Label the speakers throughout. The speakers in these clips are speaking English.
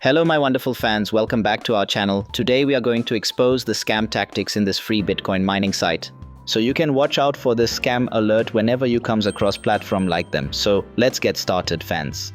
Speaker 1: Hello my wonderful fans, welcome back to our channel. Today we are going to expose the scam tactics in this free Bitcoin mining site. So you can watch out for this scam alert whenever you comes across platform like them. So let's get started, fans.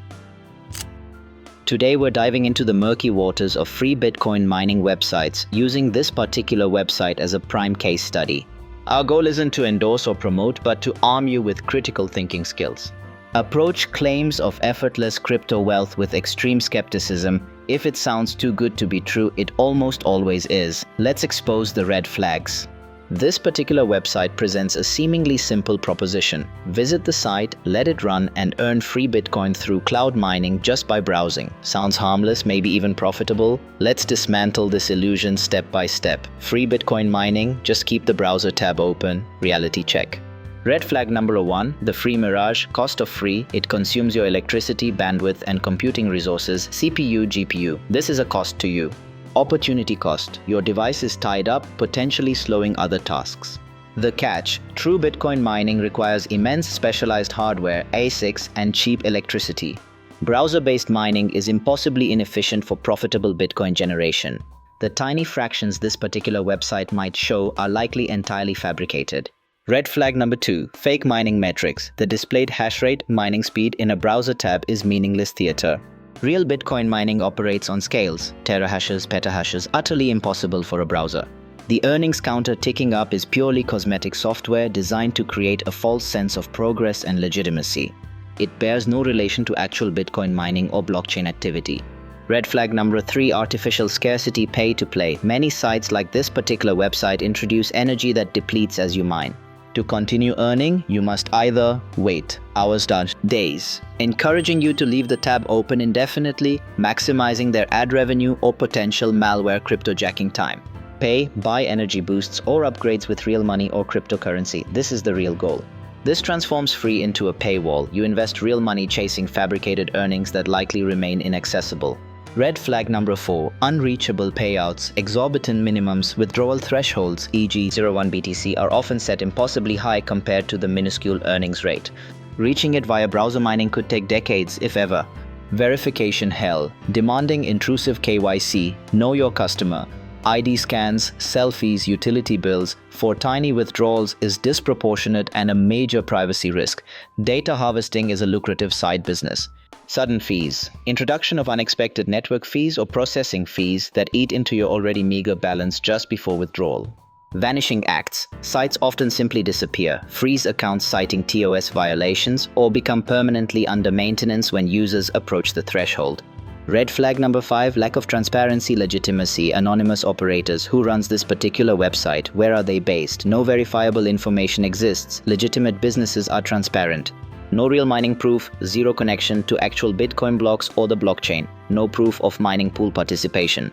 Speaker 1: Today we're diving into the murky waters of free Bitcoin mining websites using this particular website as a prime case study. Our goal isn't to endorse or promote, but to arm you with critical thinking skills. Approach claims of effortless crypto wealth with extreme skepticism. If it sounds too good to be true, it almost always is. Let's expose the red flags. This particular website presents a seemingly simple proposition. Visit the site, let it run, and earn free Bitcoin through cloud mining just by browsing. Sounds harmless, maybe even profitable? Let's dismantle this illusion step by step. Free Bitcoin mining, just keep the browser tab open. Reality check. Red flag number 1, the free Mirage. Cost of free, it consumes your electricity, bandwidth, and computing resources, CPU, GPU. This is a cost to you. Opportunity cost, your device is tied up, potentially slowing other tasks. The catch, true Bitcoin mining requires immense specialized hardware, ASICs, and cheap electricity. Browser-based mining is impossibly inefficient for profitable Bitcoin generation. The tiny fractions this particular website might show are likely entirely fabricated. Red flag number 2, fake mining metrics. The displayed hash rate, mining speed in a browser tab is meaningless theater. Real Bitcoin mining operates on scales, terahashes, petahashes, utterly impossible for a browser. The earnings counter ticking up is purely cosmetic software designed to create a false sense of progress and legitimacy. It bears no relation to actual Bitcoin mining or blockchain activity. Red flag number 3, artificial scarcity, pay to play. Many sites like this particular website introduce energy that depletes as you mine. To continue earning, you must either wait, hours down, days, encouraging you to leave the tab open indefinitely, maximizing their ad revenue or potential malware cryptojacking time. Pay, buy energy boosts or upgrades with real money or cryptocurrency. This is the real goal. This transforms free into a paywall. You invest real money chasing fabricated earnings that likely remain inaccessible. Red flag number 4, unreachable payouts. Exorbitant minimums, withdrawal thresholds, e.g. 0.1 BTC, are often set impossibly high compared to the minuscule earnings rate. Reaching it via browser mining could take decades, if ever. Verification hell, demanding intrusive KYC, know your customer, ID scans, selfies, utility bills for tiny withdrawals is disproportionate and a major privacy risk. Data harvesting is a lucrative side business. Sudden fees, introduction of unexpected network fees or processing fees that eat into your already meager balance just before withdrawal. Vanishing acts, sites often simply disappear, freeze accounts citing TOS violations, or become permanently under maintenance when users approach the threshold. Red flag number 5, lack of transparency, legitimacy. Anonymous operators. Who runs this particular website? Where are they based? No verifiable information exists. Legitimate businesses are transparent. No real mining proof, zero connection to actual Bitcoin blocks or the blockchain, no proof of mining pool participation.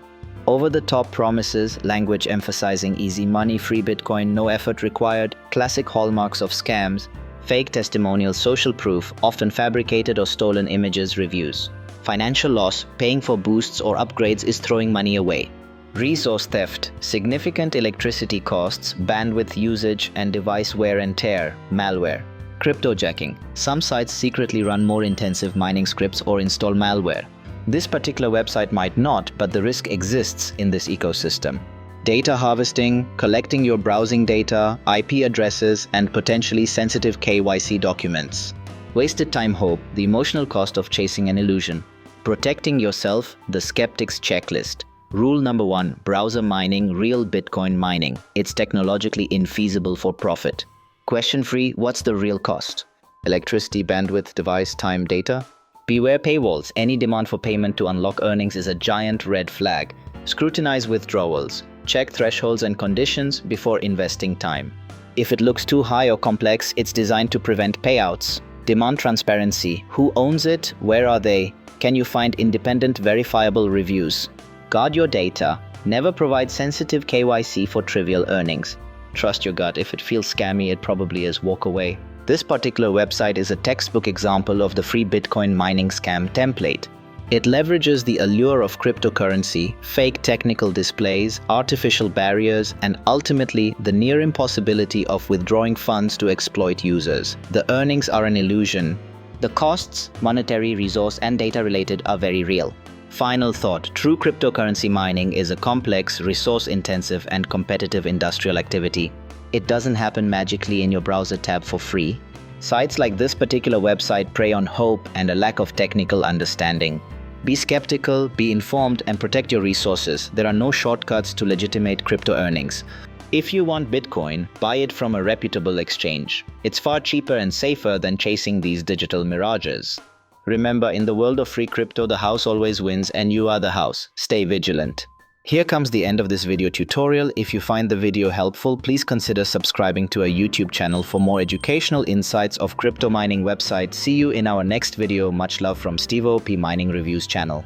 Speaker 1: Over-the-top promises, language emphasizing easy money, free Bitcoin, no effort required, classic hallmarks of scams, fake testimonials, social proof, often fabricated or stolen images, reviews. Financial loss, paying for boosts or upgrades is throwing money away. Resource theft, significant electricity costs, bandwidth usage, and device wear and tear, malware. Cryptojacking. Some sites secretly run more intensive mining scripts or install malware. This particular website might not, but the risk exists in this ecosystem. Data harvesting, collecting your browsing data, IP addresses, and potentially sensitive KYC documents. Wasted time hope, the emotional cost of chasing an illusion. Protecting yourself, the skeptic's checklist. Rule number 1, browser mining, real Bitcoin mining. It's technologically infeasible for profit. Question free, what's the real cost? Electricity, bandwidth, device, time, data? Beware paywalls. Any demand for payment to unlock earnings is a giant red flag. Scrutinize withdrawals. Check thresholds and conditions before investing time. If it looks too high or complex, it's designed to prevent payouts. Demand transparency. Who owns it? Where are they? Can you find independent, verifiable reviews? Guard your data. Never provide sensitive KYC for trivial earnings. Trust your gut. If it feels scammy, it probably is. Walk away. This particular website is a textbook example of the free Bitcoin mining scam template. It leverages the allure of cryptocurrency, fake technical displays, artificial barriers, and ultimately the near impossibility of withdrawing funds to exploit users. The earnings are an illusion. The costs, monetary, resource, and data related, are very real. Final thought, true cryptocurrency mining is a complex, resource-intensive, and competitive industrial activity. It doesn't happen magically in your browser tab for free. Sites like this particular website prey on hope and a lack of technical understanding. Be skeptical, be informed, and protect your resources. There are no shortcuts to legitimate crypto earnings. If you want Bitcoin, buy it from a reputable exchange. It's far cheaper and safer than chasing these digital mirages. Remember, in the world of free crypto, the house always wins and you are the house. Stay vigilant. Here comes the end of this video tutorial. If you find the video helpful, please consider subscribing to our YouTube channel for more educational insights of crypto mining websites. See you in our next video. Much love from Steve OP Mining Reviews channel.